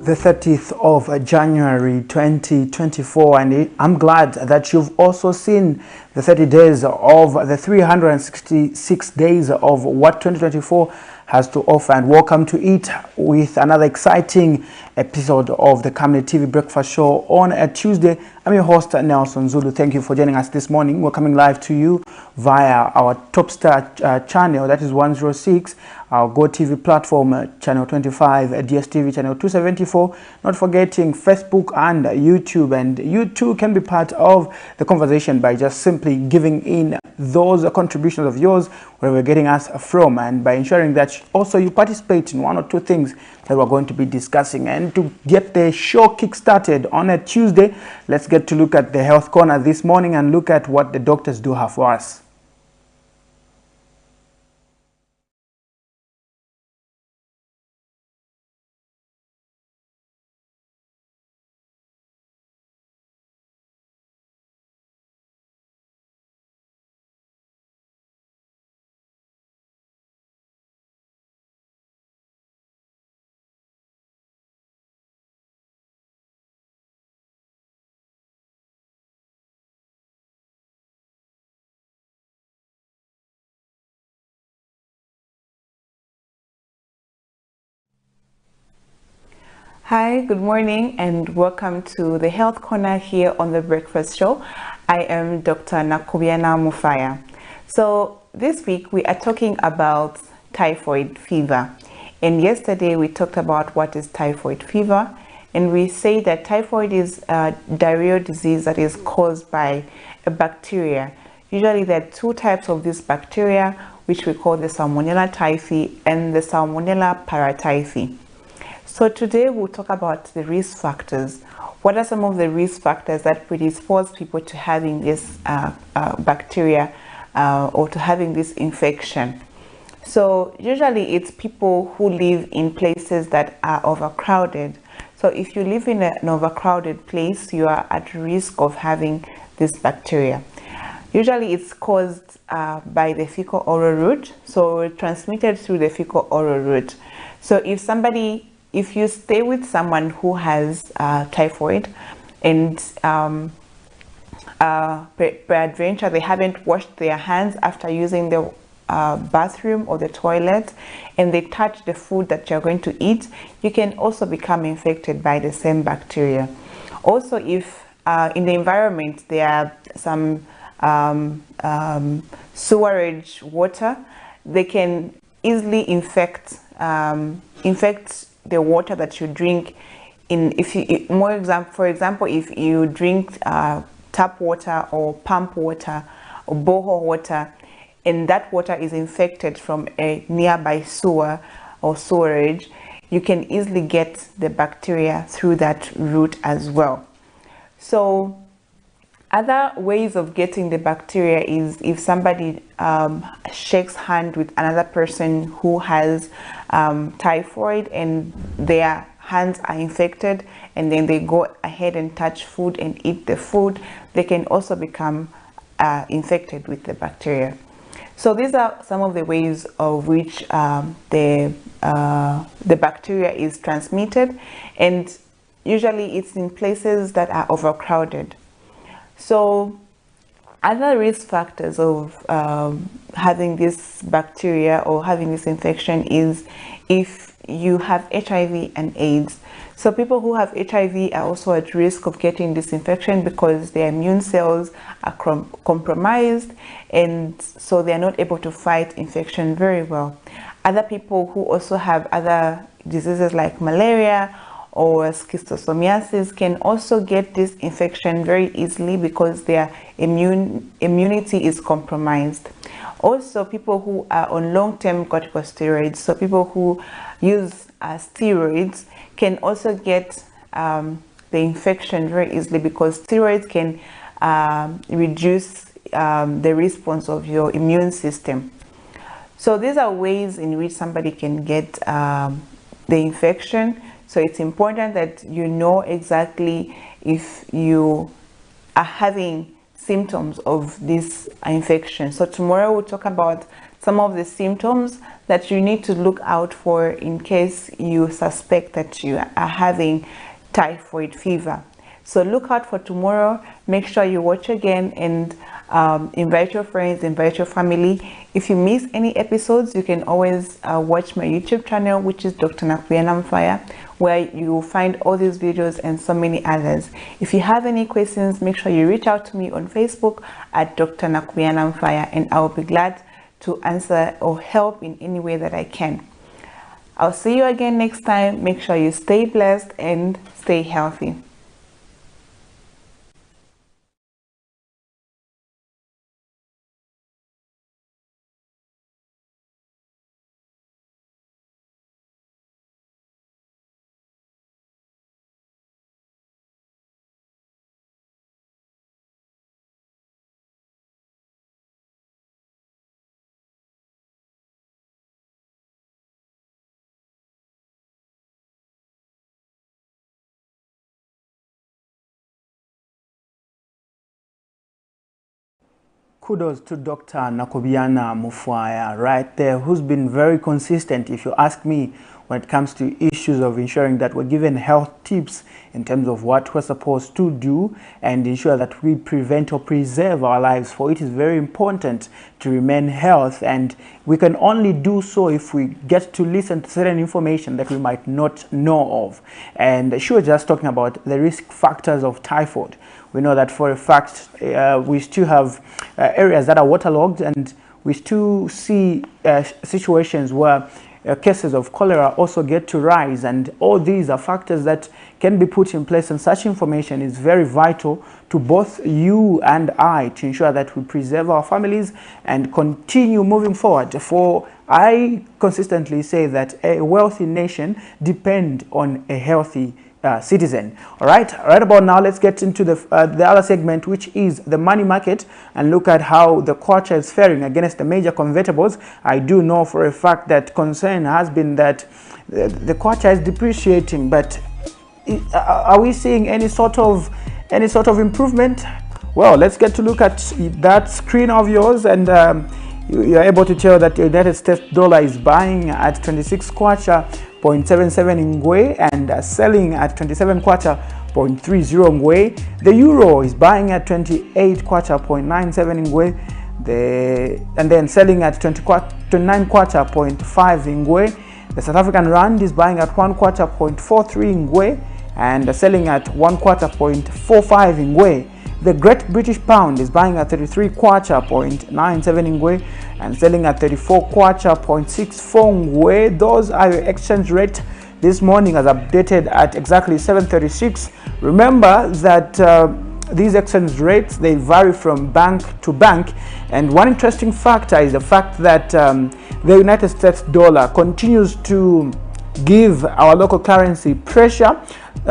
the 30th of January 2024, and I'm glad that you've also seen the 30 days of the 366 days of what 2024 has to offer. And welcome to it with another exciting episode of the Camnet TV Breakfast Show on a Tuesday. I'm your host, Nelson Zulu. Thank you for joining us this morning. We're coming live to you via our Top Star channel, that is 106, our Go TV platform, channel 25, DSTV channel 274, not forgetting Facebook and YouTube. And you too can be part of the conversation by just simply giving in those contributions of yours where we're getting us from, and by ensuring that also you participate in one or two things that we're going to be discussing. And to get the show kick-started on a Tuesday, let's get to look at the health corner this morning and look at what the doctors do have for us. Hi, good morning and welcome to the Health Corner here on the Breakfast Show. I am Dr. Nakubiana Mufaya. So this week we are talking about typhoid fever. And yesterday we talked about what is typhoid fever, and we say that typhoid is a diarrheal disease that is caused by a bacteria. Usually there are two types of this bacteria, which we call the Salmonella typhi and the Salmonella paratyphi. So today we'll talk about the risk factors. What are some of the risk factors that predispose people to having this bacteria or to having this infection? So usually it's people who live in places that are overcrowded. So if you live in an overcrowded place, you are at risk of having this bacteria. Usually it's caused by the fecal-oral route, so transmitted through the fecal-oral route. So if you stay with someone who has typhoid and peradventure they haven't washed their hands after using the bathroom or the toilet, and they touch the food that you're going to eat, you can also become infected by the same bacteria. Also, if in the environment there are some sewerage water, they can easily infect the water that you drink. For example, if you drink tap water or pump water or borehole water, and that water is infected from a nearby sewer or sewerage, you can easily get the bacteria through that route as well. So other ways of getting the bacteria is if somebody shakes hand with another person who has typhoid and their hands are infected, and then they go ahead and touch food and eat the food, they can also become infected with the bacteria. So these are some of the ways of which the bacteria is transmitted, and usually it's in places that are overcrowded. So other risk factors of having this bacteria or having this infection is if you have HIV and AIDS. So people who have HIV are also at risk of getting this infection because their immune cells are compromised, and so they are not able to fight infection very well. Other people who also have other diseases like malaria or schistosomiasis can also get this infection very easily because their immunity is compromised. Also, people who are on long-term corticosteroids, so people who use steroids, can also get the infection very easily because steroids can reduce the response of your immune system. So these are ways in which somebody can get the infection. So it's important that you know exactly if you are having symptoms of this infection. So tomorrow we'll talk about some of the symptoms that you need to look out for in case you suspect that you are having typhoid fever. So look out for tomorrow. Make sure you watch again, and invite your friends, invite your family. If you miss any episodes, you can always watch my YouTube channel, which is Dr. Nakuyana Mfaya, where you will find all these videos and so many others. If you have any questions, make sure you reach out to me on Facebook at Dr. Nakuyana Mfaya, and I will be glad to answer or help in any way that I can. I'll see you again next time. Make sure you stay blessed and stay healthy. Kudos to Dr. Nakuyana Mfaya right there, who's been very consistent, if you ask me, when it comes to issues of ensuring that we're given health tips in terms of what we're supposed to do and ensure that we prevent or preserve our lives. For it is very important to remain healthy, and we can only do so if we get to listen to certain information that we might not know of. And she was just talking about the risk factors of typhoid. We know that for a fact we still have areas that are waterlogged, and we still see situations where cases of cholera also get to rise, and all these are factors that can be put in place, and such information is very vital to both you and I to ensure that we preserve our families and continue moving forward. For I consistently say that a wealthy nation depends on a healthy citizen. All right, right about now, let's get into the other segment, which is the money market, and look at how the kwacha is faring against the major convertibles. I do know for a fact that concern has been that the kwacha is depreciating, but are we seeing any sort of improvement? Well, let's get to look at that screen of yours, and you're able to tell that the United States dollar is buying at 26 kwacha 0.77 ngwe and selling at 27 kwacha 0.30 ngwe. The euro is buying at 28 kwacha 0.97 ngwe, and then selling at 29 kwacha 0.5 ngwe. The South African rand is buying at 1 kwacha 0.43 ngwe and selling at 1 kwacha 0.45 ngwe. The Great British Pound is buying at 33 kwacha 0.97 ngwe and selling at 34 kwacha 0.64 ngwe. Those are your exchange rate this morning, as updated at exactly 7:36. Remember that these exchange rates, they vary from bank to bank, and one interesting factor is the fact that the United States dollar continues to give our local currency pressure,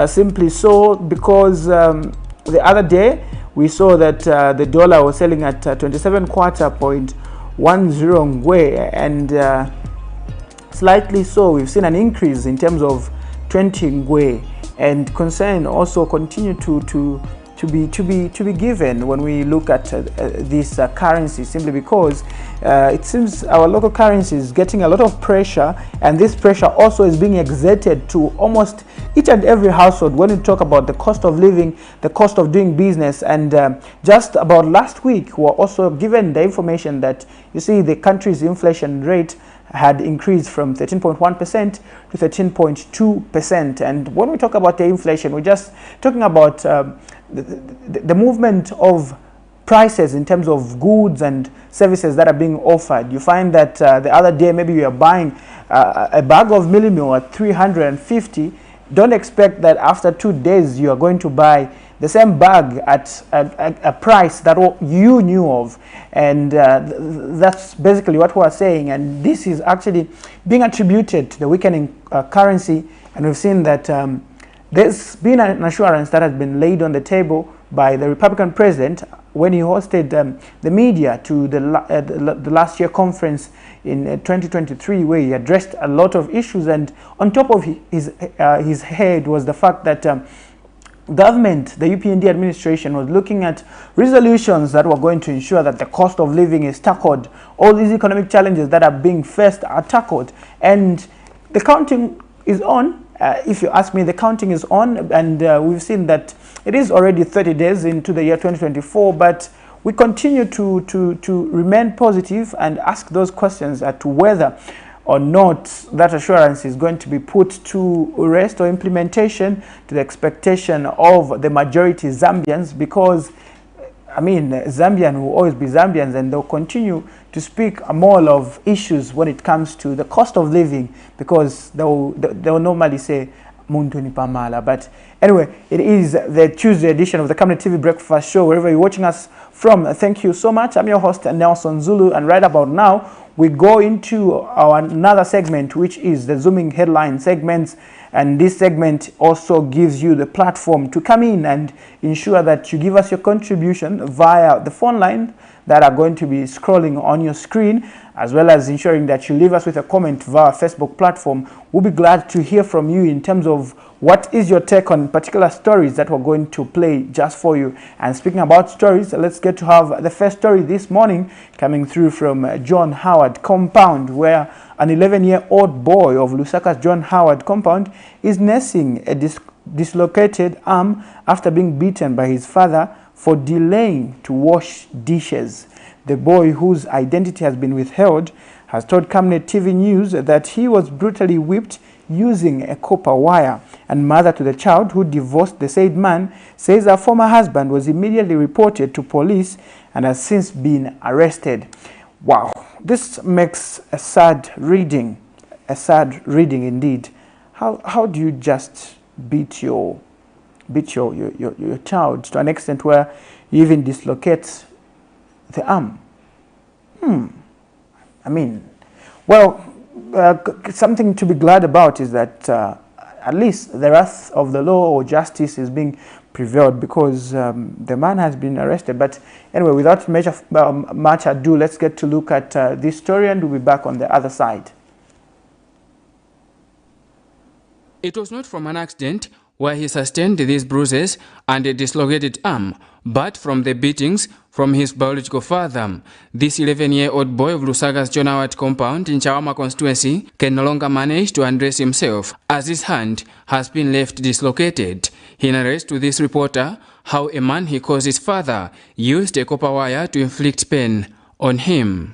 simply so because the other day we saw that the dollar was selling at 27 kwacha 0.10 ngwe, and slightly so we've seen an increase in terms of 20 ngwe, and concern also continue to be given when we look at this currency, simply because it seems our local currency is getting a lot of pressure, and this pressure also is being exerted to almost each and every household when we talk about the cost of living, the cost of doing business. And just about last week we were also given the information that, you see, the country's inflation rate had increased from 13.1% to 13.2%. And when we talk about the inflation, we're just talking about the movement of prices in terms of goods and services that are being offered. You find that the other day maybe you are buying a bag of millimil at 350. Don't expect that after 2 days you are going to buy the same bag at a price that you knew of, and that's basically what we're saying. And this is actually being attributed to the weakening currency, and we've seen that there's been an assurance that has been laid on the table by the Republican president when he hosted the media to the last year conference in 2023, where he addressed a lot of issues, and on top of his head was the fact that government, the UPND administration, was looking at resolutions that were going to ensure that the cost of living is tackled, all these economic challenges that are being faced are tackled, and the counting is on. If you ask me, the counting is on, and we've seen that it is already 30 days into the year 2024, but we continue to remain positive and ask those questions as to whether or not that assurance is going to be put to rest or implementation to the expectation of the majority Zambians, because I mean, Zambian will always be Zambians, and they'll continue to speak more of issues when it comes to the cost of living, because they'll normally say Muntu ni pamala. But anyway, it is the Tuesday edition of the Camnet TV Breakfast Show, wherever you're watching us from. Thank you so much. I'm your host, Nelson Zulu, and right about now, we go into our another segment, which is the Zooming Headline segments. And this segment also gives you the platform to come in and ensure that you give us your contribution via the phone line that are going to be scrolling on your screen, as well as ensuring that you leave us with a comment via Facebook platform. We'll be glad to hear from you in terms of what is your take on particular stories that we're going to play just for you. And speaking about stories, let's get to have the first story this morning coming through from John Howard compound, where an 11-year-old boy of Lusaka's John Howard compound is nursing a dislocated arm after being beaten by his father for delaying to wash dishes. The boy, whose identity has been withheld, has told Camnet TV News that he was brutally whipped using a copper wire, and mother to the child, who divorced the said man, says her former husband was immediately reported to police and has since been arrested. Wow, this makes a sad reading indeed. How do you just beat your child to an extent where you even dislocate the arm? I mean, well, something to be glad about is that at least the wrath of the law or justice is being prevailed, because the man has been arrested. But anyway, without much ado, let's get to look at this story, and we'll be back on the other side. It was not from an accident where he sustained these bruises and a dislocated arm, but from the beatings from his biological father. This 11-year-old boy of Lusaka's John Howard compound in Chawama constituency can no longer manage to undress himself, as his hand has been left dislocated. He narrates to this reporter how a man he calls his father used a copper wire to inflict pain on him.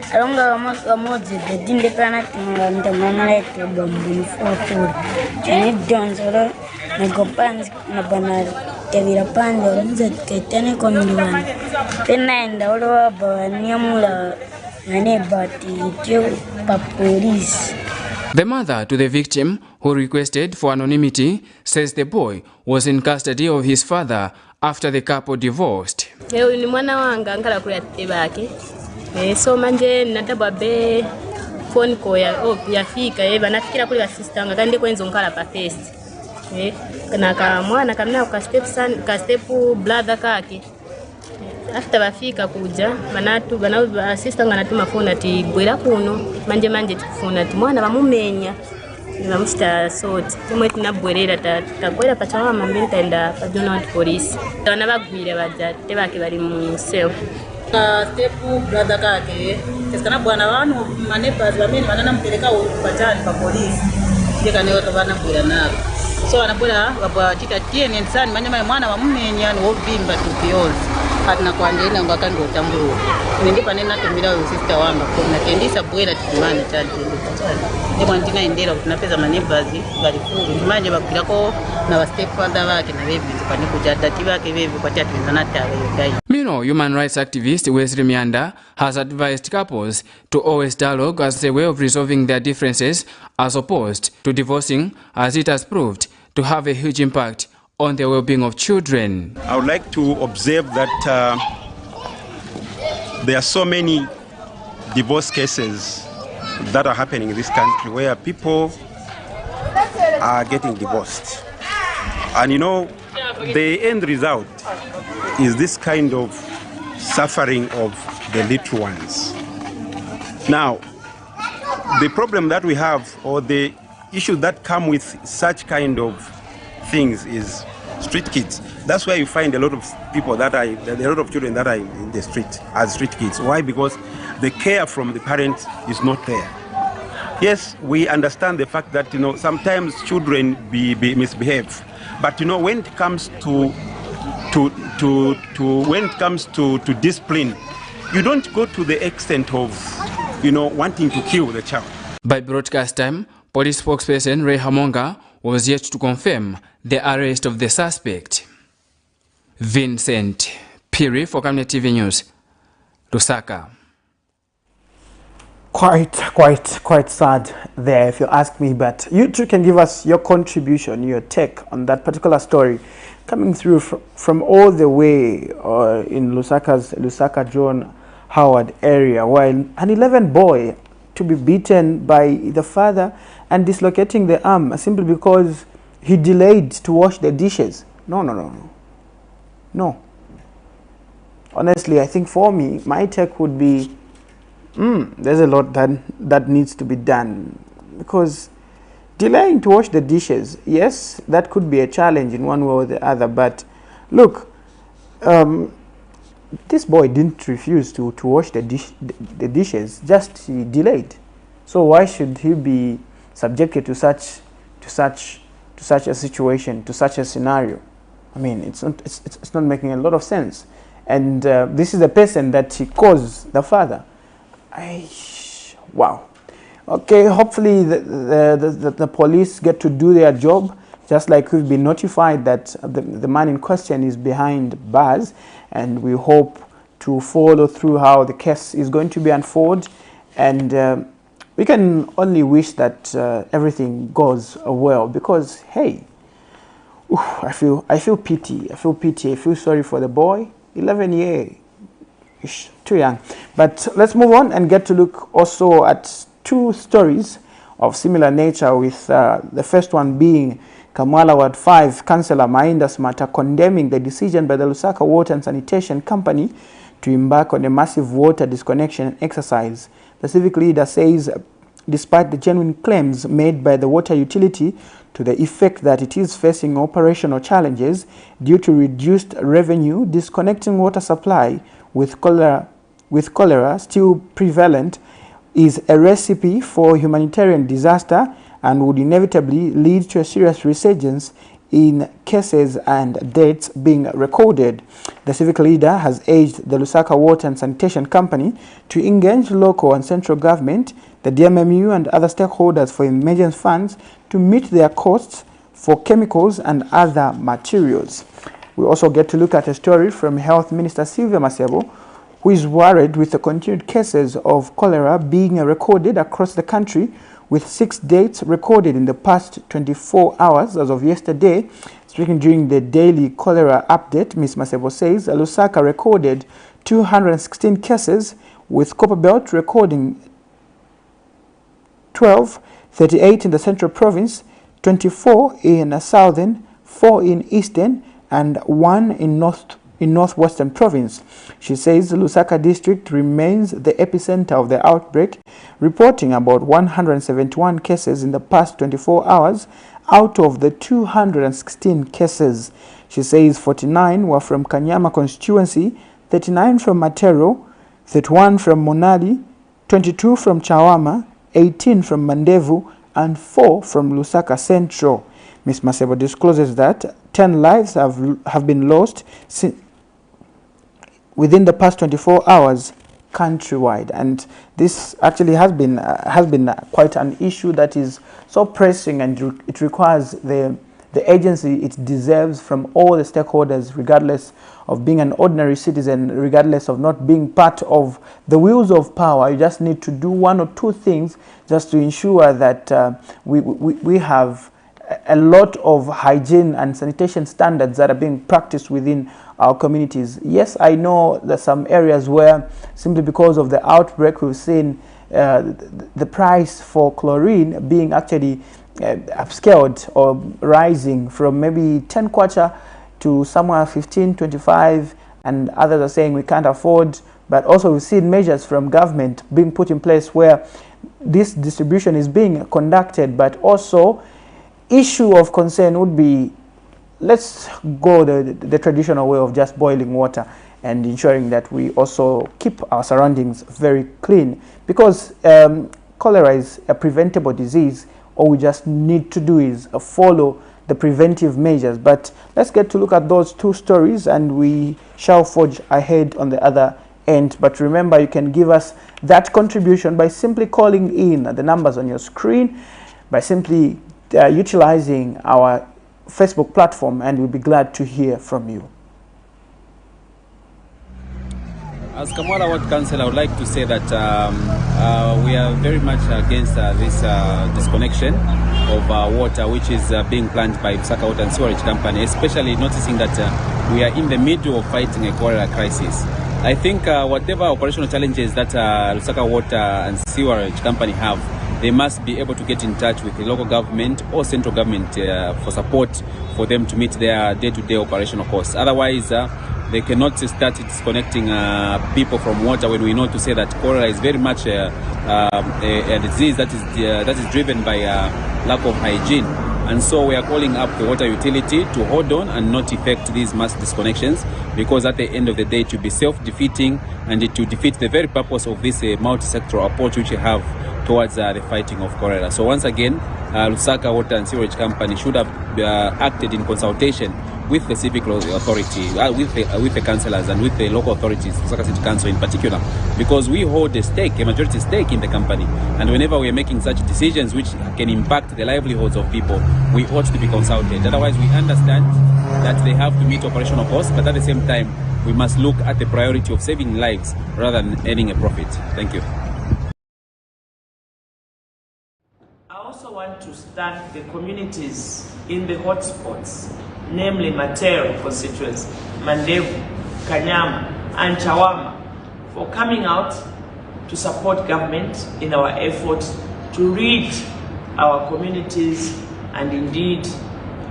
Alonga wamozi the dinde kana tinga mama to bambu foto chini donzoro nagopanzi na banari kevira pande nze ketene kondiwana tenaenda olo banyamula nane bati tyo pa police. The mother to the victim, who requested for anonymity, says the boy was in custody of his father after the couple divorced. Ni mwana wanga ankala kuli atebake. So manje natabwa be phone call ya fika banafikira kuli basistanga kandi kwenzo nkala pa test kana ka mwana kamna ka step brother kake after bafika kuja banatu bana assistanga natuma phone ati gwera kuno manje tifuna ati mwana bamumenya bamusta sort tumwe tunabwerera takwera pachawa mambiri taenda pa Donald police bana bagwire baja tebake bali mu cell step brother kake kesana bwana wanu maneighbors bamini banana mpeleka upatani pa police ndika leo tabana bwira nabo so anabwira babwa chita tiene nsani manyama mwana wa mumenya no vimba tupiozi atina kwandena ngakandi utamburu ndi panena tumira yo sister wanga kuna tendisa bwira timani chati ndimwe ndinaendera tunapeza maneighbors bali kulu manje bakirako na wa step father wake na baby pani kujadati wake baby kwa tatu nzanata yo. Meanwhile, human rights activist Wesley Mianda has advised couples to always dialogue as a way of resolving their differences, as opposed to divorcing, as it has proved to have a huge impact on the well-being of children. I would like to observe that there are so many divorce cases that are happening in this country where people are getting divorced. And you know, the end result is this kind of suffering of the little ones. Now, the problem that we have, or the issues that come with such kind of things, is street kids. That's where you find a lot of people a lot of children that are in the street as street kids. Why? Because the care from the parents is not there. Yes, we understand the fact that, you know, sometimes children misbehave, but, you know, when it comes to discipline, you don't go to the extent of, you know, wanting to kill the child. By broadcast time, police spokesperson Ray Hamonga was yet to confirm the arrest of the suspect. Vincent Piri for Camnet TV News, Lusaka. Quite sad there, if you ask me, but you too can give us your contribution, your take on that particular story coming through from all the way in Lusaka John Howard area, while an 11 boy to be beaten by the father and dislocating the arm simply because he delayed to wash the dishes. No. Honestly, I think for me, my take would be, there's a lot that needs to be done, because delaying to wash the dishes, yes, that could be a challenge in one way or the other, but look, this boy didn't refuse to wash the dishes, just he delayed. So why should he be subjected to such a situation, to such a scenario? I mean, it's not making a lot of sense. And this is the person that he caused the father. Wow. Okay, hopefully the police get to do their job, just like we've been notified that the man in question is behind bars, and we hope to follow through how the case is going to be unfolded, and we can only wish that everything goes well, because hey, I feel pity. I feel sorry for the boy. 11 years. Too young. But let's move on and get to look also at two stories of similar nature, with the first one being Kamala Ward 5 Councillor Mainda Smata condemning the decision by the Lusaka Water and Sanitation Company to embark on a massive water disconnection exercise. The civic leader says, despite the genuine claims made by the water utility to the effect that it is facing operational challenges due to reduced revenue, disconnecting water supply with cholera still prevalent is a recipe for humanitarian disaster and would inevitably lead to a serious resurgence in cases and deaths being recorded. The civic leader has urged the Lusaka Water and Sanitation Company to engage local and central government, the DMMU and other stakeholders for emergency funds to meet their costs for chemicals and other materials. We also get to look at a story from Health Minister Sylvia Masebo, who is worried with the continued cases of cholera being recorded across the country, with 6 deaths recorded in the past 24 hours as of yesterday. Speaking during the daily cholera update, Ms. Masebo says Lusaka recorded 216 cases, with Copperbelt recording 12, 38 in the Central Province, 24 in Southern, 4 in Eastern, and 1 in Northwestern Province. She says the Lusaka district remains the epicenter of the outbreak, reporting about 171 cases in the past 24 hours out of the 216 cases. She says 49 were from Kanyama constituency, 39 from Matero, 31 from Monali, 22 from Chawama, 18 from Mandevu, and 4 from Lusaka Central. Ms. Masebo discloses that 10 lives have been lost within the past 24 hours countrywide, and this actually has been quite an issue that is so pressing, and it requires the agency it deserves from all the stakeholders, regardless of being an ordinary citizen, regardless of not being part of the wheels of power. You just need to do one or two things just to ensure that we have a lot of hygiene and sanitation standards that are being practiced within our communities. Yes, I know there's some areas where, simply because of the outbreak, we've seen the price for chlorine being actually upscaled or rising from maybe 10 kwacha to somewhere 15, 25, and others are saying we can't afford. But also we've seen measures from government being put in place where this distribution is being conducted, but also issue of concern would be, let's go the traditional way of just boiling water and ensuring that we also keep our surroundings very clean, because cholera is a preventable disease. All we just need to do is follow the preventive measures. But let's get to look at those two stories and we shall forge ahead on the other end. But remember, you can give us that contribution by simply calling in the numbers on your screen, by simply utilizing our Facebook platform, and we'll be glad to hear from you. As Kamwala Ward Council, I would like to say that we are very much against this disconnection of water which is being planned by Lusaka Water and Sewerage Company, especially noticing that we are in the middle of fighting a cholera crisis. I think whatever operational challenges that Lusaka Water and Sewerage Company have, they must be able to get in touch with the local government or central government for support for them to meet their day-to-day operational costs. Otherwise, they cannot start disconnecting people from water, when we know to say that cholera is very much a disease that is driven by lack of hygiene. And so we are calling up the water utility to hold on and not effect these mass disconnections, because at the end of the day it will be self-defeating, and it will defeat the very purpose of this multi-sectoral approach which we have towards the fighting of cholera. So once again, Lusaka Water and Sewerage Company should have acted in consultation with the civic authority, with the councillors and with the local authorities, Lusaka City Council in particular, because we hold a majority stake in the company, and whenever we are making such decisions which can impact the livelihoods of people, we ought to be consulted. Otherwise, we understand that they have to meet operational costs, but at the same time, we must look at the priority of saving lives rather than earning a profit. Thank you. I also want to thank the communities in the hotspots, namely Matero constituency, Mandevu, Kanyama, and Chawama, for coming out to support government in our efforts to rid our communities and indeed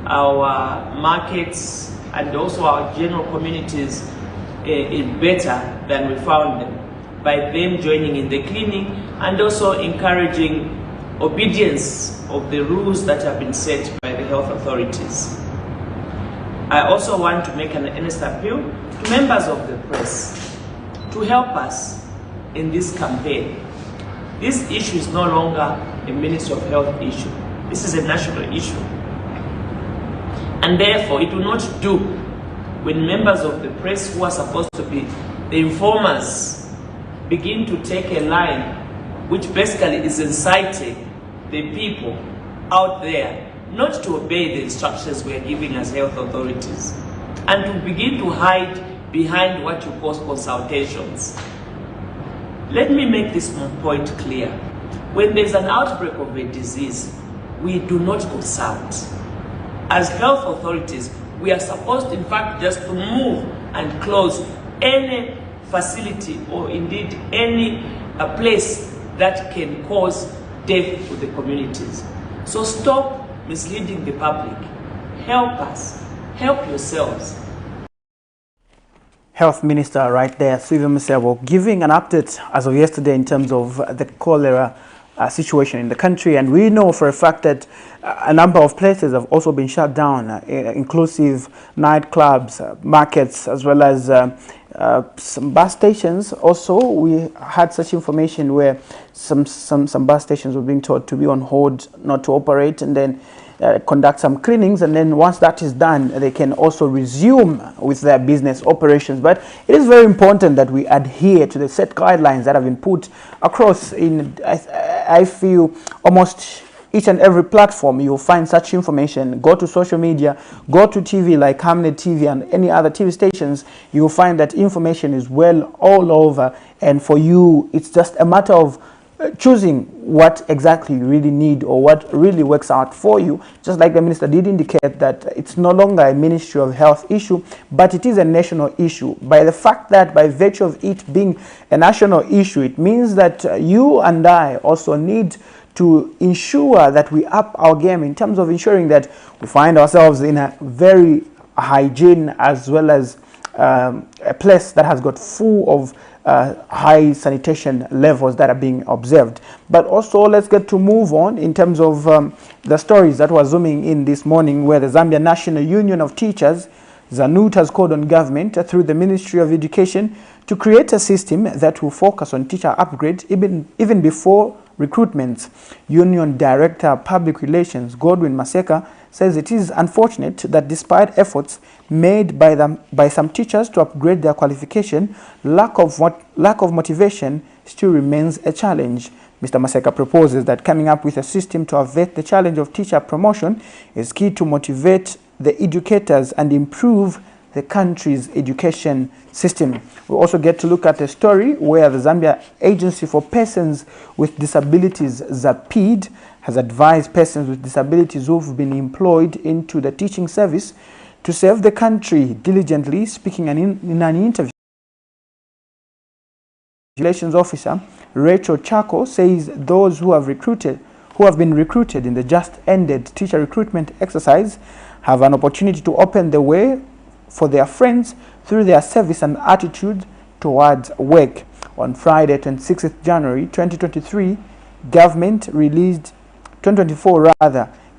our markets and also our general communities better than we found them, by them joining in the cleaning and also encouraging obedience of the rules that have been set by the health authorities. I also want to make an earnest appeal to members of the press to help us in this campaign. This issue is no longer a Ministry of Health issue. This is a national issue. And therefore, it will not do when members of the press, who are supposed to be the informers, begin to take a line which basically is inciting the people out there not to obey the instructions we are giving as health authorities, and to begin to hide behind what you call consultations. Let me make this point clear. When there's an outbreak of a disease, we do not consult. As health authorities, we are supposed, in fact, just to move and close any facility or indeed any place that can cause death to the communities. So stop misleading the public. Help us. Help yourselves. Health Minister right there, Sylvia Musebo, giving an update as of yesterday in terms of the cholera situation in the country. And we know for a fact that a number of places have also been shut down, inclusive nightclubs, markets, as well as some bus stations. Also, we had such information where some bus stations were being told to be on hold, not to operate, and then conduct some cleanings, and then once that is done, they can also resume with their business operations. But it is very important that we adhere to the set guidelines that have been put across in, I feel, almost each and every platform. You'll find such information. Go to social media, go to TV like Camnet TV and any other TV stations. You'll find that information is well all over, and for you, it's just a matter of choosing what exactly you really need or what really works out for you. Just like the minister did indicate that it's no longer a Ministry of Health issue, but it is a national issue. By the fact that by virtue of it being a national issue, it means that you and I also need to ensure that we up our game in terms of ensuring that we find ourselves in a very hygiene as well as a place that has got full of high sanitation levels that are being observed. But also, let's get to move on in terms of the stories that were zooming in this morning, where the Zambia National Union of Teachers, ZANUT, has called on government through the Ministry of Education to create a system that will focus on teacher upgrade even before recruitments. Union Director of Public Relations Godwin Maseka says it is unfortunate that despite efforts made by some teachers to upgrade their qualification, lack of motivation still remains a challenge. Mr. Maseka proposes that coming up with a system to avert the challenge of teacher promotion is key to motivate the educators and improve the country's education system. We also get to look at a story where the Zambia Agency for Persons with Disabilities, ZAPID, has advised persons with disabilities who've been employed into the teaching service to serve the country diligently. Speaking in an interview, Relations Officer Rachel Chako says those who have been recruited in the just ended teacher recruitment exercise have an opportunity to open the way for their friends through their service and attitude towards work. On Friday, 26th January 2024,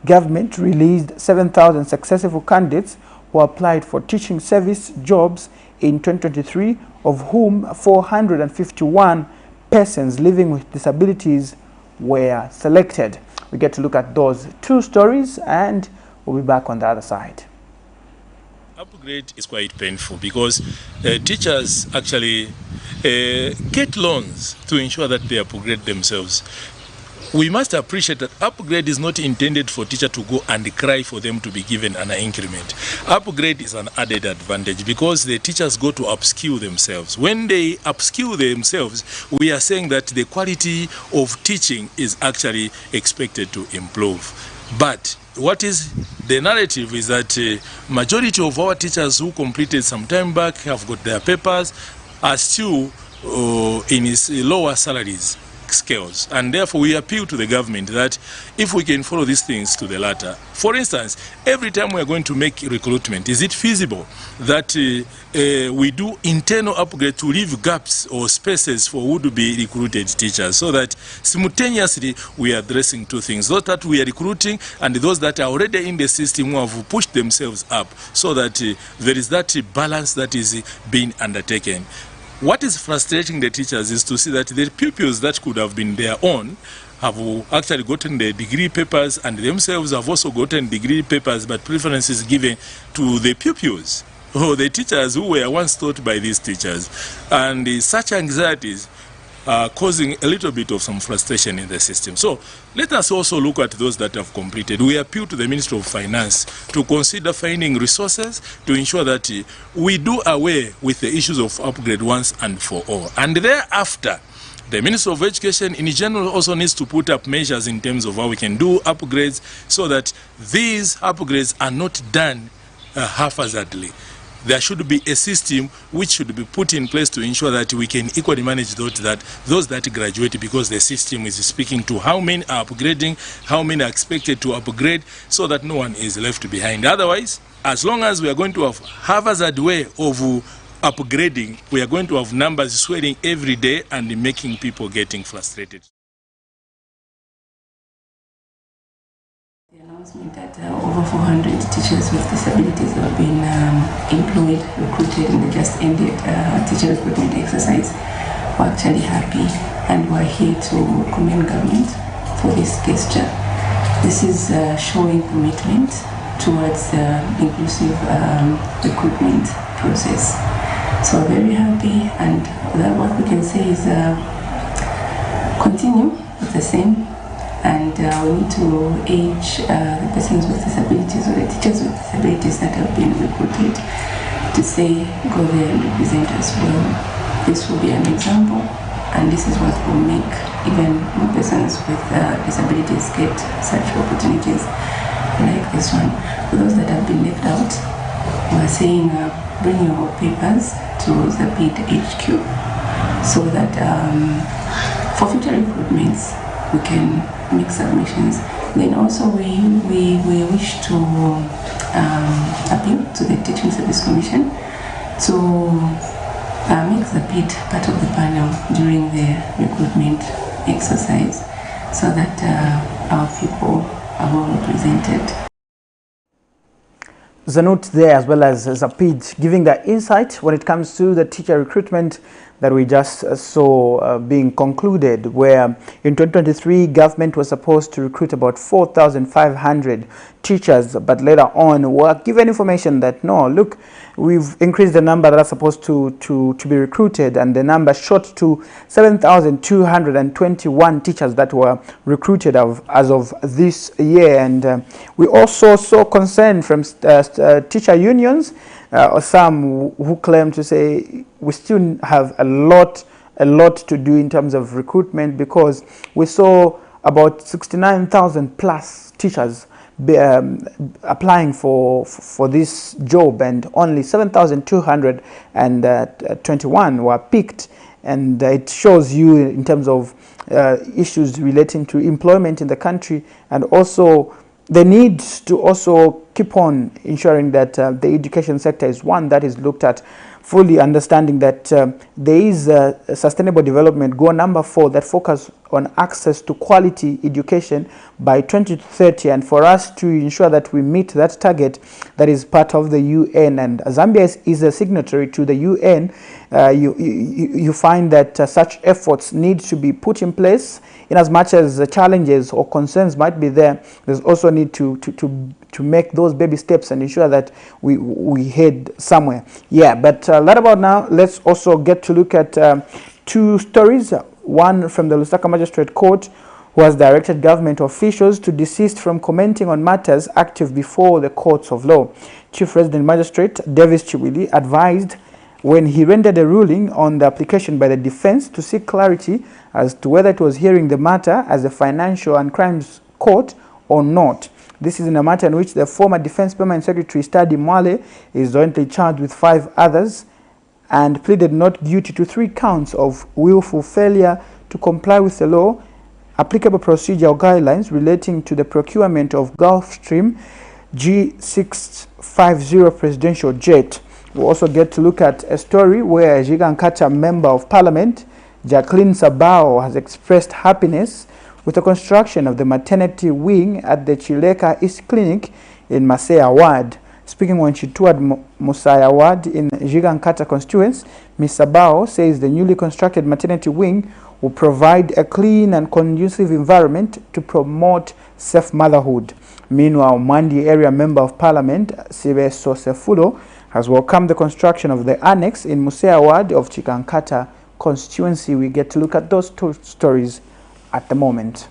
government released 7,000 successful candidates who applied for teaching service jobs in 2023, of whom 451 persons living with disabilities were selected. We get to look at those two stories and we'll be back on the other side. Upgrade is quite painful because teachers actually get loans to ensure that they upgrade themselves. We must appreciate that upgrade is not intended for teacher to go and cry for them to be given an increment. Upgrade is an added advantage because the teachers go to upskill themselves. When they upskill themselves, we are saying that the quality of teaching is actually expected to improve. But what is the narrative is that majority of our teachers who completed some time back have got their papers are still in its lower salaries scales, and therefore we appeal to the government that if we can follow these things to the latter. For instance, every time we are going to make recruitment, is it feasible that we do internal upgrade to leave gaps or spaces for who to be recruited teachers, so that simultaneously we are addressing two things: those that we are recruiting and those that are already in the system who have pushed themselves up, so that there is that balance that is being undertaken. What is frustrating the teachers is to see that the pupils that could have been their own have actually gotten the degree papers, and themselves have also gotten degree papers, but preference is given to the pupils or the teachers who were once taught by these teachers. And such anxieties are causing a little bit of some frustration in the system. So let us also look at those that have completed. We appeal to the Ministry of Finance to consider finding resources to ensure that we do away with the issues of upgrade once and for all. And thereafter, the Ministry of Education in general also needs to put up measures in terms of how we can do upgrades, so that these upgrades are not done haphazardly. There should be a system which should be put in place to ensure that we can equally manage those that graduate, because the system is speaking to how many are upgrading, how many are expected to upgrade, so that no one is left behind. Otherwise, as long as we are going to have haphazard way of upgrading, we are going to have numbers swelling every day and making people getting frustrated. The announcement that over 400 teachers with disabilities have been employed, recruited in the just ended teacher recruitment exercise. We're actually happy, and we're here to commend government for this gesture. This is showing commitment towards the inclusive recruitment process. So very happy, and what we can say is continue with the same. And we need to age the persons with disabilities or the teachers with disabilities that have been recruited to say, go there and represent us well. This will be an example, and this is what will make even more persons with disabilities get such opportunities like this one. For those that have been left out, we are saying bring your papers to the PID HQ, so that for future recruitments we can make submissions. Then also we wish to appeal to the Teaching Service Commission to makes the PIT part of the panel during the recruitment exercise so that our people are well represented. Zanut there, as well as Zapid, giving the insight when it comes to the teacher recruitment that we just saw being concluded, where in 2023 government was supposed to recruit about 4,500 teachers, but later on were given information that no, look, we've increased the number that are supposed to be recruited, and the number shot to 7,221 teachers that were recruited as of this year. And we also saw concern from teacher unions, or some who claim to say we still have a lot to do in terms of recruitment, because we saw about 69,000 plus teachers applying for this job, and only 7,221 were picked. And it shows you in terms of issues relating to employment in the country, and also the need to also keep on ensuring that the education sector is one that is looked at, fully understanding that there is a sustainable development goal number 4 that focus on access to quality education by 2030, and for us to ensure that we meet that target, that is part of the UN, and Zambia is a signatory to the UN. You find that such efforts need to be put in place. In as much as the challenges or concerns might be there, there's also need to make those baby steps and ensure that we head somewhere. Yeah, but that about now, let's also get to look at 2 stories. One from the Lusaka Magistrate Court, who has directed government officials to desist from commenting on matters active before the courts of law. Chief Resident Magistrate Davis Chiwili advised when he rendered a ruling on the application by the defense to seek clarity as to whether it was hearing the matter as a financial and crimes court or not. This is in a matter in which the former Defense Permanent Secretary Stadi Mwale is jointly charged with 5 others and pleaded not guilty to 3 counts of willful failure to comply with the law, applicable procedural guidelines relating to the procurement of Gulfstream G650 presidential jet. We'll also get to look at a story where a Jigankata Member of Parliament, Jacqueline Sabao, has expressed happiness with the construction of the maternity wing at the Chileka East Clinic in Masaya Ward. Speaking when she toured Musaya Ward in Jigankata constituents, Ms. Sabao says the newly constructed maternity wing will provide a clean and conducive environment to promote safe motherhood. Meanwhile, Mandi area Member of Parliament, Sibe Sosefulo, has welcomed the construction of the annex in Musaya Ward of Chikankata constituency. We get to look at those 2 stories at the moment.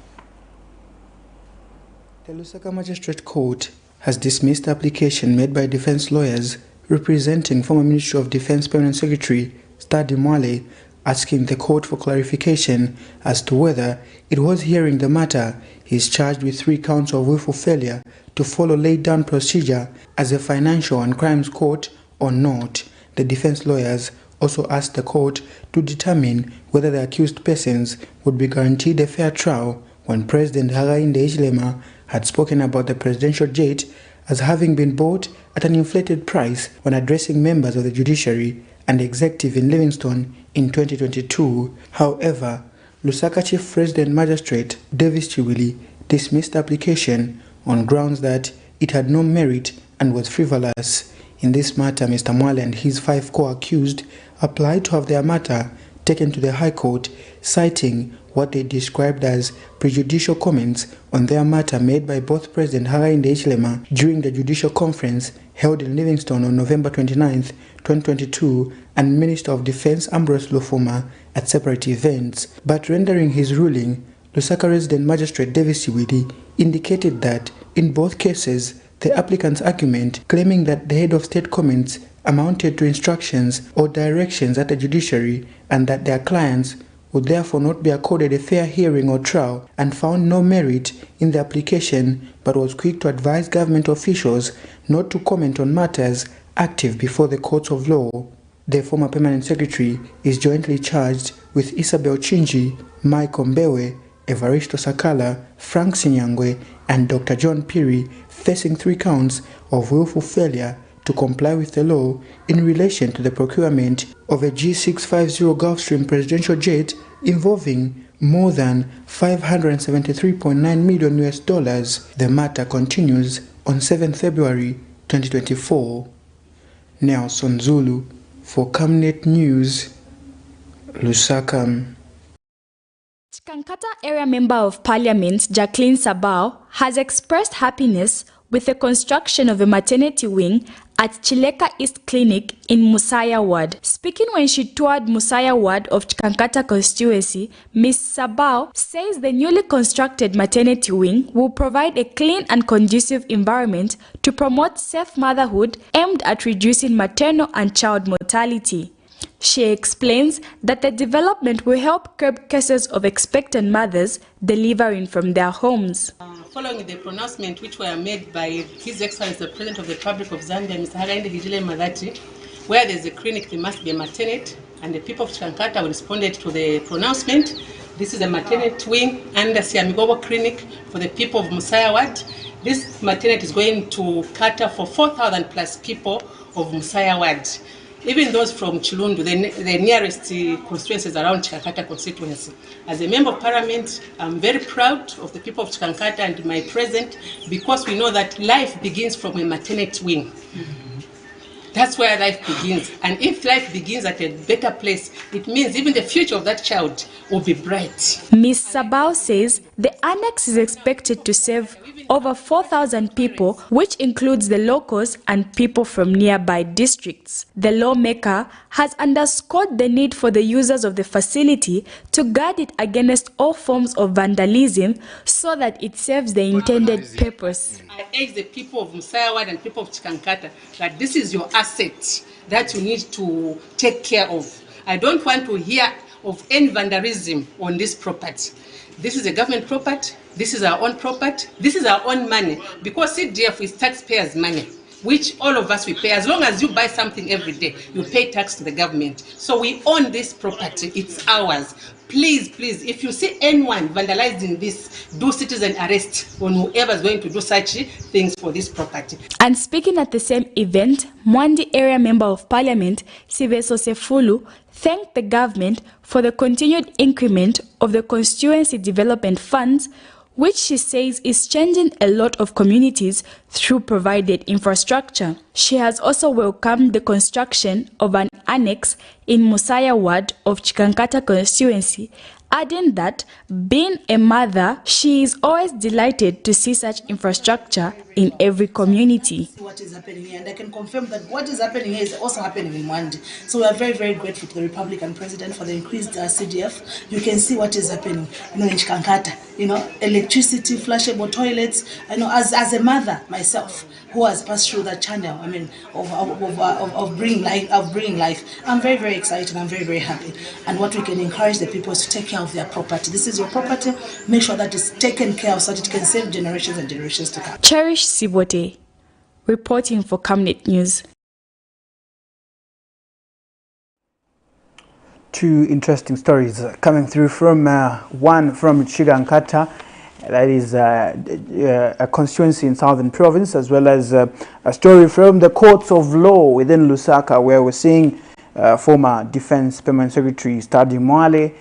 The Lusaka Magistrate Court has dismissed the application made by defense lawyers representing former Ministry of Defense Permanent Secretary Stadi Mwale, asking the court for clarification as to whether it was hearing the matter. He is charged with 3 counts of willful failure to follow laid down procedure as a financial and crimes court or not. The defense lawyers also asked the court to determine whether the accused persons would be guaranteed a fair trial when President Hakainde Hichilema had spoken about the presidential jet as having been bought at an inflated price when addressing members of the judiciary and executive in Livingstone in 2022. However, Lusaka Chief Resident Magistrate Davis Chiwili dismissed the application on grounds that it had no merit and was frivolous. In this matter, Mr. Mwale and his 5 co-accused applied to have their matter taken to the High Court, citing what they described as prejudicial comments on their matter made by both President Hakainde Hichilema during the judicial conference held in Livingstone on November 29, 2022, and Minister of Defense Ambrose Lufuma at separate events. But rendering his ruling, Lusaka Resident Magistrate Davis Chiwili indicated that in both cases, the applicant's argument claiming that the head of state comments amounted to instructions or directions at the judiciary and that their clients would therefore not be accorded a fair hearing or trial, and found no merit in the application, but was quick to advise government officials not to comment on matters active before the courts of law. The former permanent secretary is jointly charged with Isabel Chinji, Mike Ombewe, Evaristo Sakala, Frank Sinyangwe, and Dr. John Piri, facing 3 counts of willful failure to comply with the law in relation to the procurement of a G650 Gulfstream presidential jet involving more than $573.9 million US. The matter continues on 7 February 2024. Nelson Zulu for Camnet News, Lusaka. Chikankata Area Member of Parliament Jacqueline Sabao has expressed happiness with the construction of a maternity wing at Chileka East Clinic in Musaya Ward. Speaking when she toured Musaya Ward of Chikankata constituency, Ms. Sabao says the newly constructed maternity wing will provide a clean and conducive environment to promote safe motherhood aimed at reducing maternal and child mortality. She explains that the development will help curb cases of expectant mothers delivering from their homes. Following the pronouncement which were made by His Excellency the President of the Republic of Zambia, Mr. Hakainde Hichilema Madhati, where there's a clinic, there must be a maternity, and the people of Chikankata responded to the pronouncement. This is a maternity wing under Siamigobo Clinic for the people of Musaya Ward. This maternity is going to cater for 4,000 plus people of Musaya Ward. Even those from Chilundu, the nearest constituencies around Chikankata constituency. As a Member of Parliament, I'm very proud of the people of Chikankata and my present, because we know that life begins from a maternity wing. That's where life begins. And if life begins at a better place, it means even the future of that child will be bright. Ms. Sabao says the annex is expected to serve over 4,000 people, which includes the locals and people from nearby districts. The lawmaker has underscored the need for the users of the facility to guard it against all forms of vandalism so that it serves the intended purpose. I urge the people of Musaya Ward and people of Chikankata that this is your asset that you need to take care of. I don't want to hear of any vandalism on this property. This is a government property, this is our own property, this is our own money, because CDF is taxpayers' money, which all of us we pay. As long as you buy something every day, you pay tax to the government. So we own this property, it's ours. Please, please, if you see anyone vandalizing this, do citizen arrest on whoever is going to do such things for this property. And speaking at the same event, Mwandi Area Member of Parliament, Siveso Sefulu, thanked the government for the continued increment of the constituency development funds, which she says is changing a lot of communities through provided infrastructure. She has also welcomed the construction of an annex in Musaya Ward of Chikankata constituency, adding that, being a mother, she is always delighted to see such infrastructure in every community. What is happening here, and I can confirm that what is happening here is also happening in Mwandi. So we are very, very grateful to the Republican President for the increased CDF. You can see what is happening, in Chikankata. Electricity, flushable toilets. As a mother myself, who has passed through that channel, of bringing life, I'm very, very excited. I'm very, very happy. And what we can encourage the people is to take care of their property. This is your property. Make sure that it's taken care of so that it can save generations and generations to come. Cherish Sibote, reporting for Camnet News. Two interesting stories coming through from one from Chikankata, that is a constituency in Southern Province, as well as a story from the courts of law within Lusaka, where we're seeing former Defense Permanent Secretary Stadi Mwale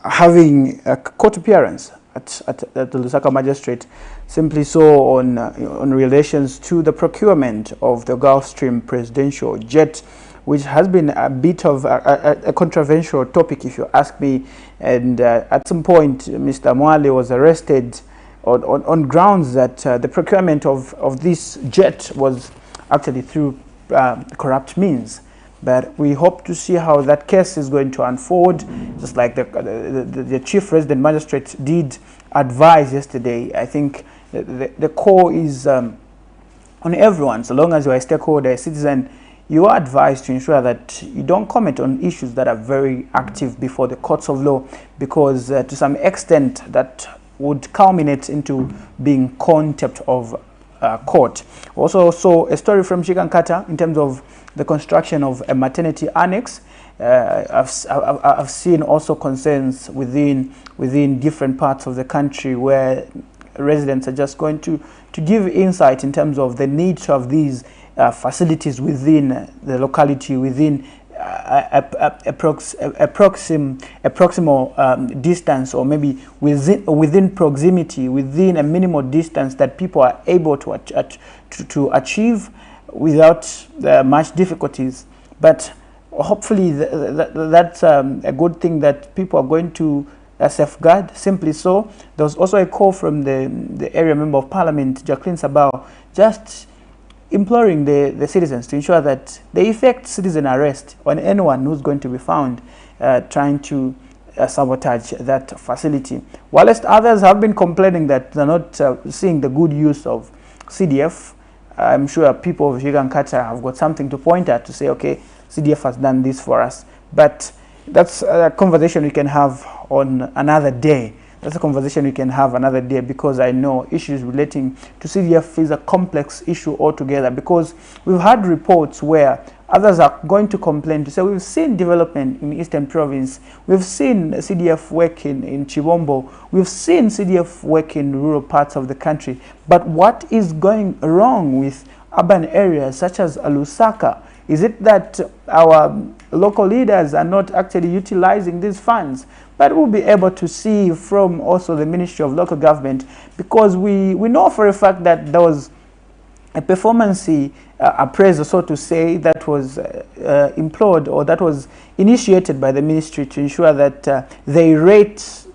having a court appearance at the Lusaka Magistrate, simply so on relations to the procurement of the Gulfstream presidential jet, which has been a bit of a controversial topic, if you ask me. And at some point, Mr. Mwale was arrested on grounds that the procurement of this jet was actually through corrupt means. But we hope to see how that case is going to unfold, just like the Chief Resident Magistrate did advise yesterday. I think the call is on everyone. So long as you are a stakeholder, a citizen, you are advised to ensure that you don't comment on issues that are very active before the courts of law, because to some extent that would culminate into being contempt of court. Also saw a story from Chikankata in terms of the construction of a maternity annex. I've seen also concerns within different parts of the country where residents are just going to give insight in terms of the need to have these facilities within the locality, within a proximal distance, or maybe within proximity, within a minimal distance that people are able to achieve without much difficulties. But hopefully that's a good thing that people are going to safeguard. Simply so. There was also a call from the area member of parliament, Jacqueline Sabao, just imploring the citizens to ensure that they effect citizen arrest on anyone who's going to be found trying to sabotage that facility. Whilst others have been complaining that they're not seeing the good use of CDF, I'm sure people of Chigankata have got something to point at to say, okay, CDF has done this for us. But that's a conversation we can have on another day. That's a conversation we can have another day, because I know issues relating to CDF is a complex issue altogether, because we've had reports where others are going to complain to say we've seen development in Eastern Province, we've seen CDF work in Chibombo, we've seen CDF work in rural parts of the country, but what is going wrong with urban areas such as Lusaka? Is it that our local leaders are not actually utilizing these funds? But we'll be able to see from also the Ministry of Local Government, because we know for a fact that there was a performance appraisal, so to say, that was employed, or that was initiated by the ministry to ensure that they rate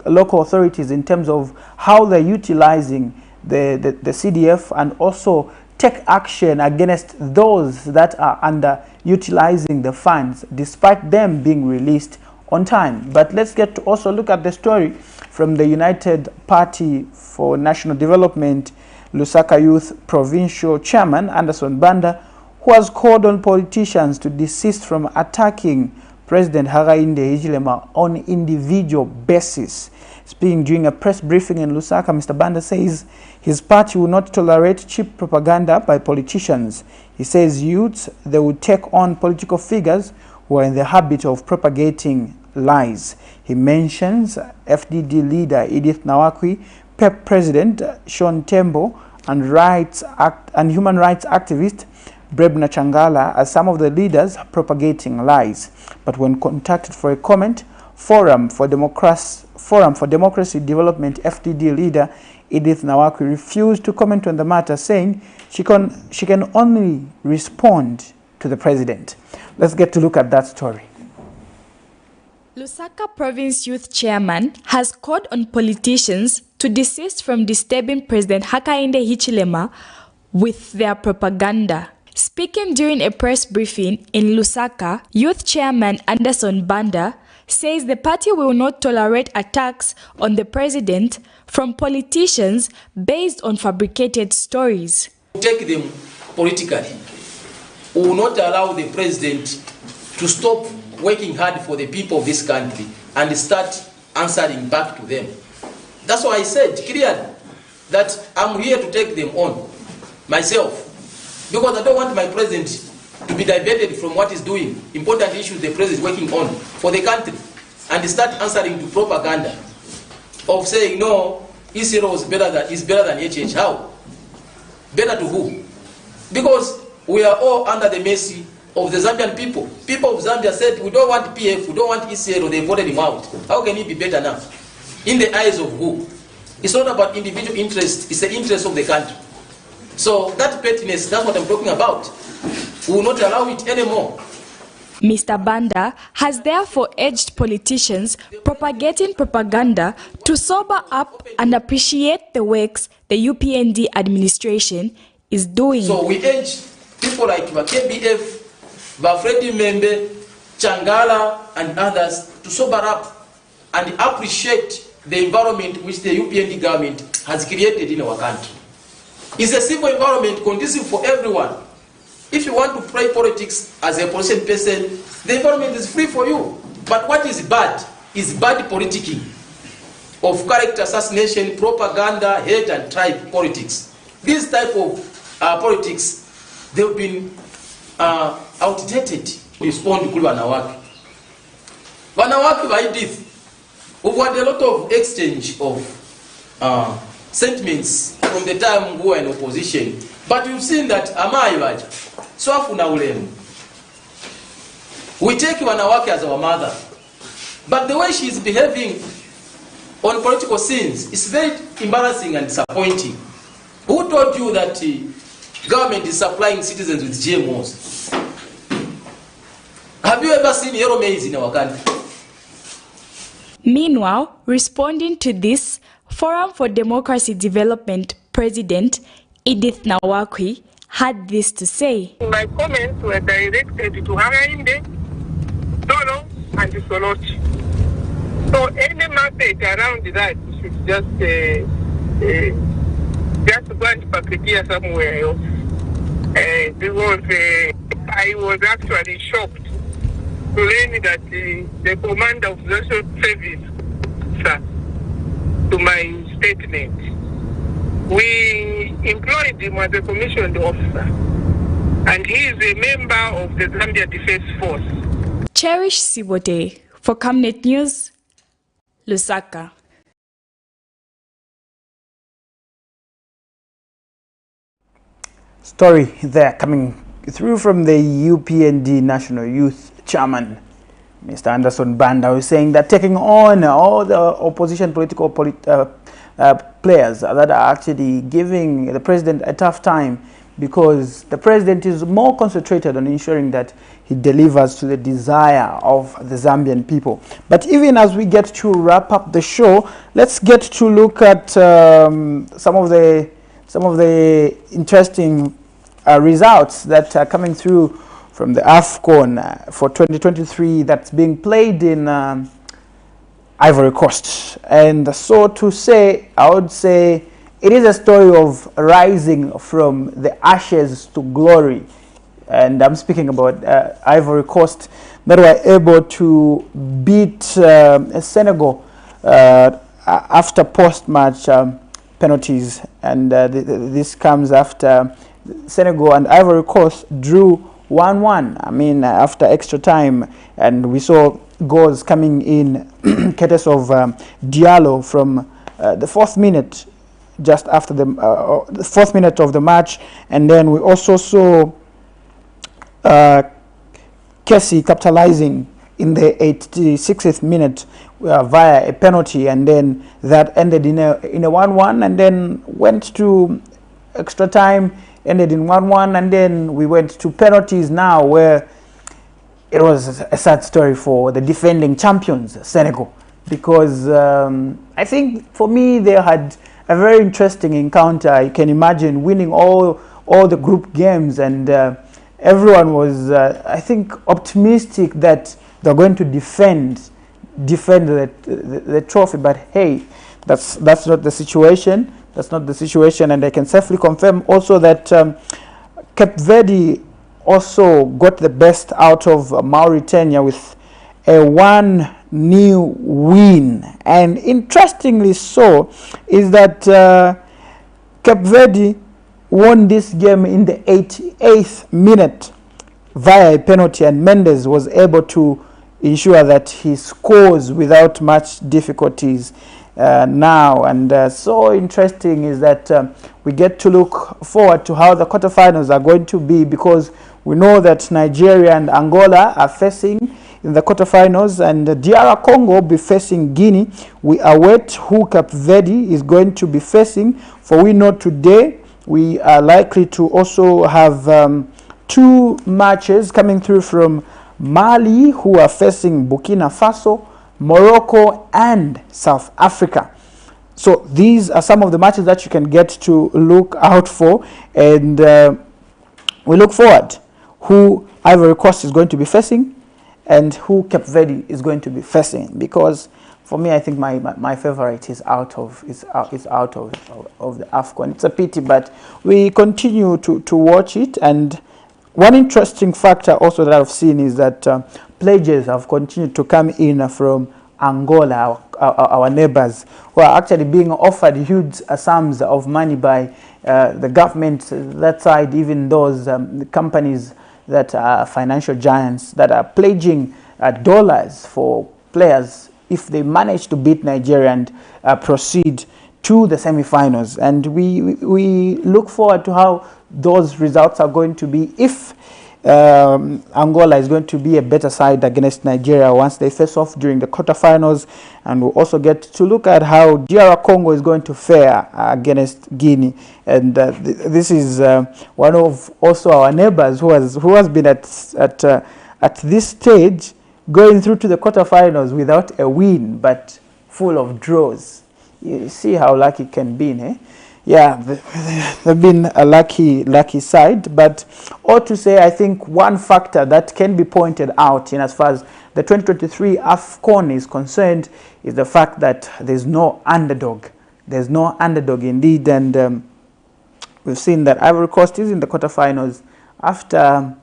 local authorities in terms of how they're utilizing the CDF, and also take action against those that are underutilizing the funds despite them being released on time. But let's get to also look at the story from the United Party for National Development Lusaka Youth Provincial Chairman Anderson Banda, who has called on politicians to desist from attacking President Hakainde Hichilema on individual basis. Speaking during a press briefing in Lusaka, Mr. Banda says his party will not tolerate cheap propaganda by politicians. He says youths, they will take on political figures who are in the habit of propagating lies. He mentions FDD leader Edith Nawakwi, PEP President Sean Tembo, and human rights activist Brebna Changala as some of the leaders propagating lies. But when contacted for a comment, Forum for Democracy Development FDD leader Edith Nawakwi refused to comment on the matter, saying she can only respond to the president. Let's get to look at that story. Lusaka Province Youth Chairman has called on politicians to desist from disturbing President Hakainde Hichilema with their propaganda. Speaking during a press briefing in Lusaka, Youth Chairman Anderson Banda says the party will not tolerate attacks on the president from politicians based on fabricated stories. Take them politically. We will not allow the president to stop working hard for the people of this country and start answering back to them. That's why I said clearly that I'm here to take them on myself, because I don't want my president to be diverted from what he's doing, important issues the president is working on for the country, and start answering to propaganda of saying, no, Israel is better than HH. How? Better to who? Because we are all under the mercy of the Zambian people. People of Zambia said, we don't want PF, we don't want Israel, they voted him out. How can he be better now? In the eyes of who? It's not about individual interest, it's the interest of the country. So that pettiness, that's what I'm talking about. We will not allow it anymore. Mr. Banda has therefore urged politicians propagating propaganda to sober up and appreciate the works the UPND administration is doing. So we urge people like KBF, Vafredi Membe, Changala and others to sober up and appreciate the environment which the UPND government has created in our country. It's a civil environment conducive for everyone. If you want to play politics as a politician person, the environment is free for you. But what is bad politicking of character assassination, propaganda, hate and tribe politics. These type of politics, they've been outdated. Respond to Wanawaki. Wanawaki by this, we've had a lot of exchange of sentiments from the time we were in opposition. But you've seen that Amai Baja, Swafuna Ulemu. We take Wanawake as our mother. But the way she is behaving on political scenes is very embarrassing and disappointing. Who told you that government is supplying citizens with GMOs? Have you ever seen yellow maize in our country? Meanwhile, responding to this, Forum for Democracy Development President Edith Nawakwi had this to say. My comments were directed to Harainde, Dolo, and Soloti. So any message around that should just go and public somewhere else. Because I was actually shocked to learn that the commander of the social service, sir, to my statement, we employed him as a commissioned officer, and he is a member of the Zambia Defense Force. Cherish Sibote for Camnet News, Lusaka. Story there coming through from the UPND National Youth Chairman, Mr. Anderson Banda, who is saying that taking on all the opposition political players that are actually giving the president a tough time, because the president is more concentrated on ensuring that he delivers to the desire of the Zambian people. But even as we get to wrap up the show, let's get to look at some of the interesting results that are coming through from the AFCON for 2023 that's being played in Ivory Coast. And so to say, I would say it is a story of rising from the ashes to glory. And I'm speaking about Ivory Coast, that were able to beat Senegal after post-match penalties. And this comes after Senegal and Ivory Coast drew 1-1. I mean, after extra time, and we saw goals coming in courtesy of Diallo from the 4th minute, just after the 4th minute of the match, and then we also saw Kessie capitalizing in the 86th minute via a penalty, and then that ended in a 1-1, and then went to extra time, ended in 1-1, and then we went to penalties now, where it was a sad story for the defending champions, Senegal, because I think for me they had a very interesting encounter. You can imagine winning all the group games, and everyone was, I think, optimistic that they're going to defend the trophy. But hey, that's not the situation. That's not the situation, and I can safely confirm also that Cape Verde also got the best out of Mauritania with a 1-0 win. And interestingly so is that Cape Verde won this game in the 88th minute via a penalty, and Mendes was able to ensure that he scores without much difficulties now. And so interesting is that we get to look forward to how the quarterfinals are going to be, because we know that Nigeria and Angola are facing in the quarterfinals, and DR Congo will be facing Guinea. We await who Cape Verde is going to be facing, for we know today we are likely to also have 2 matches coming through from Mali, who are facing Burkina Faso, Morocco, and South Africa. So these are some of the matches that you can get to look out for, and we look forward who Ivory Coast is going to be facing and who Cape Verde is going to be facing, because for me, I think my favorite is out of the AFCON. It's a pity, but we continue to watch it. And one interesting factor also that I've seen is that pledges have continued to come in from Angola, our neighbors, who are actually being offered huge sums of money by the government, that side, even those companies that are financial giants that are pledging dollars for players if they manage to beat Nigeria and proceed to the semi-finals, and we look forward to how those results are going to be if Angola is going to be a better side against Nigeria once they face off during the quarterfinals, and we'll also get to look at how DR Congo is going to fare against Guinea, and this is one of also our neighbors who has been at this stage going through to the quarterfinals without a win but full of draws. You see how lucky it can be, eh? Yeah, they've been a lucky side, but all to say, I think one factor that can be pointed out in as far as the 2023 AFCON is concerned is the fact that there's no underdog. There's no underdog indeed, and we've seen that Ivory Coast is in the quarterfinals after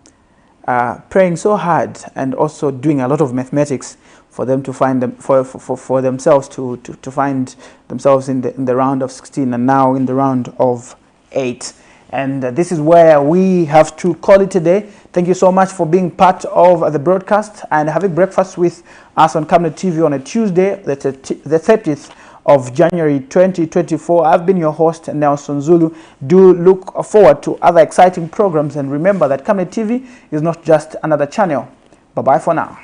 praying so hard and also doing a lot of mathematics for them to find them for themselves to find themselves in the round of 16 and now in the round of 8. And this is where we have to call it today. Thank you so much for being part of the broadcast and having breakfast with us on Camnet TV on a Tuesday, the 30th of January 2024. I've been your host, Nelson Zulu. Do look forward to other exciting programs, and remember that Camnet TV is not just another channel. Bye-bye for now.